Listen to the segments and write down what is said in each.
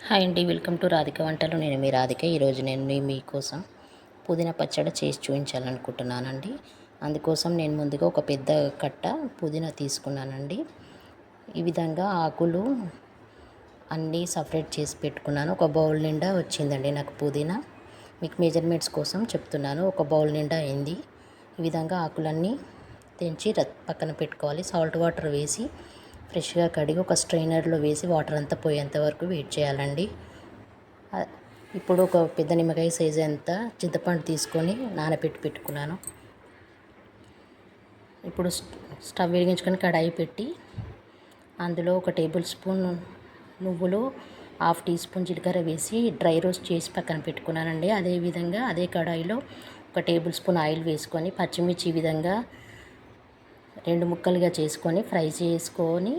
Hi అండి, welcome to Radhika వంటలు. నేను మీ రాధిక. ఈరోజు నేను మీకోసం పుదీనా పచ్చడి చేసి చూపించాలనుకుంటున్నానండి. అందుకోసం నేను ముందుగా ఒక పెద్ద కట్ట పుదీనా తీసుకున్నానండి. ఈ విధంగా ఆకులు అన్నీ సపరేట్ చేసి పెట్టుకున్నాను. ఒక బౌల్ నిండా వచ్చిందండి నాకు పుదీనా. మీకు మెజర్మెంట్స్ కోసం చెప్తున్నాను. ఒక బౌల్ నిండా అయింది. ఈ విధంగా ఆకులన్నీ తెంచి పక్కన పెట్టుకోవాలి. సాల్ట్ వాటర్ వేసి ఫ్రెష్గా కడిగి ఒక స్ట్రైనర్లో వేసి వాటర్ అంతా పోయేంత వరకు వెయిట్ చేయాలండి. ఇప్పుడు ఒక పెద్ద నిమ్మకాయ సైజు అంత చింతపండు తీసుకొని నానబెట్టి పెట్టుకున్నాను. ఇప్పుడు స్టవ్ వెలిగించుకొని కడాయి పెట్టి అందులో ఒక టేబుల్ స్పూన్ నువ్వులు, హాఫ్ టీ స్పూన్ జీలకర్ర వేసి డ్రై రోస్ట్ చేసి పక్కన పెట్టుకున్నానండి. అదేవిధంగా అదే కడాయిలో ఒక టేబుల్ స్పూన్ ఆయిల్ వేసుకొని పచ్చిమిర్చి ఈ విధంగా 2 ముక్కలుగా చేసుకొని ఫ్రై చేసుకొని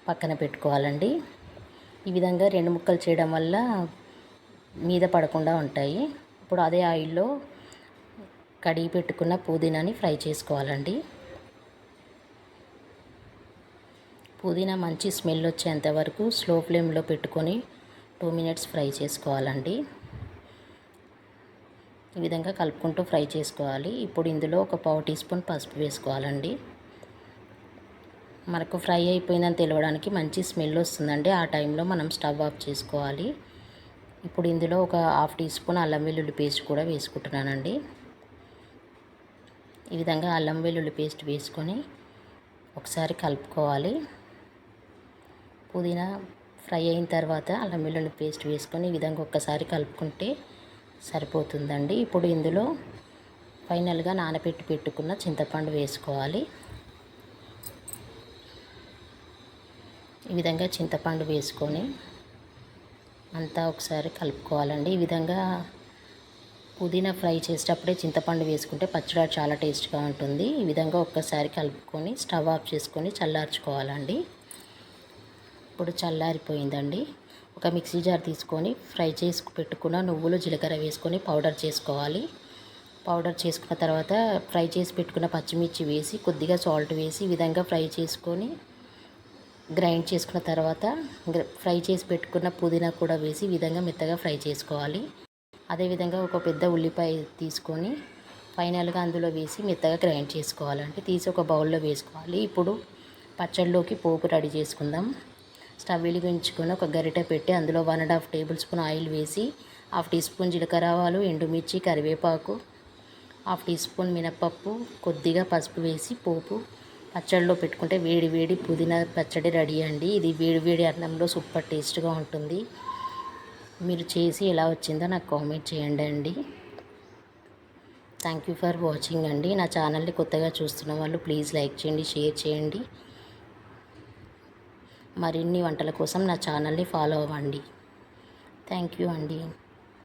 పక్కన పెట్టుకోవాలండి. ఈ విధంగా 2 ముక్కలు చేయడం వల్ల మీద పడకుండా ఉంటాయి. ఇప్పుడు అదే ఆయిల్లో కడిగి పెట్టుకున్న పుదీనాని ఫ్రై చేసుకోవాలండి. పుదీనా మంచి స్మెల్ వచ్చేంత వరకు స్లో ఫ్లేమ్లో పెట్టుకొని 2 మినిట్స్ ఫ్రై చేసుకోవాలండి. ఈ విధంగా కలుపుకుంటూ ఫ్రై చేసుకోవాలి. ఇప్పుడు ఇందులో ఒక పావు టీ స్పూన్ పసుపు వేసుకోవాలండి. మనకు ఫ్రై అయిపోయిందని తెలియడానికి మంచి స్మెల్ వస్తుందండి. ఆ టైంలో మనం స్టవ్ ఆఫ్ చేసుకోవాలి. ఇప్పుడు ఇందులో ఒక హాఫ్ టీ స్పూన్ అల్లం వెల్లుల్లి పేస్ట్ కూడా వేసుకుంటున్నానండి. ఈ విధంగా అల్లం వెల్లుల్లి పేస్ట్ వేసుకొని ఒకసారి కలుపుకోవాలి. పుదీనా ఫ్రై అయిన తర్వాత అల్లం వెల్లుల్లి పేస్ట్ వేసుకొని ఈ విధంగా ఒక్కసారి కలుపుకుంటే సరిపోతుందండి. ఇప్పుడు ఇందులో ఫైనల్గా నానబెట్టి పెట్టుకున్న చింతపండు వేసుకోవాలి. ఈ విధంగా చింతపండు వేసుకొని అంతా ఒకసారి కలుపుకోవాలండి. ఈ విధంగా పుదీనా ఫ్రై చేసేటప్పుడే చింతపండు వేసుకుంటే పచ్చడి చాలా టేస్ట్గా ఉంటుంది. ఈ విధంగా ఒక్కసారి కలుపుకొని స్టవ్ ఆఫ్ చేసుకొని చల్లార్చుకోవాలండి. ఇప్పుడు చల్లారిపోయిందండి. ఒక మిక్సీ జార్ తీసుకొని ఫ్రై చేసి పెట్టుకున్న నువ్వులు, జీలకర్ర వేసుకొని పౌడర్ చేసుకోవాలి. పౌడర్ చేసుకున్న తర్వాత ఫ్రై చేసి పెట్టుకున్న పచ్చిమిర్చి వేసి కొద్దిగా సాల్ట్ వేసి ఈ విధంగా ఫ్రై చేసుకొని గ్రైండ్ చేసుకున్న తర్వాత ఫ్రై చేసి పెట్టుకున్న పుదీనా కూడా వేసి ఈ విధంగా మెత్తగా ఫ్రై చేసుకోవాలి. అదేవిధంగా ఒక పెద్ద ఉల్లిపాయ తీసుకొని ఫైనల్గా అందులో వేసి మెత్తగా గ్రైండ్ చేసుకోవాలంటే తీసి ఒక బౌల్లో వేసుకోవాలి. ఇప్పుడు పచ్చడిలోకి పోపు రెడీ చేసుకుందాం. స్టవ్ వెలిగించుకొని ఒక గరిటె పెట్టి అందులో 1.5 టేబుల్ స్పూన్ ఆయిల్ వేసి హాఫ్ టీ స్పూన్ జీలకర్ర ఆవాలు, ఎండుమిర్చి, కరివేపాకు, హాఫ్ టీ స్పూన్ మినపప్పు, కొద్దిగా పసుపు వేసి పోపు పచ్చడిలో పెట్టుకుంటే వేడి వేడి పుదీనా పచ్చడి రెడీ అండి. ఇది వేడి వేడి అన్నంలో సూపర్ టేస్ట్గా ఉంటుంది. మీరు చేసి ఎలా వచ్చిందో నాకు కామెంట్ చేయండి అండి. థ్యాంక్ యూ ఫర్ వాచింగ్ అండి. నా ఛానల్ని కొత్తగా చూస్తున్న వాళ్ళు ప్లీజ్ లైక్ చేయండి, షేర్ చేయండి. మరిన్ని వంటల కోసం నా ఛానల్ని ఫాలో అవ్వండి. థ్యాంక్ యూ అండి.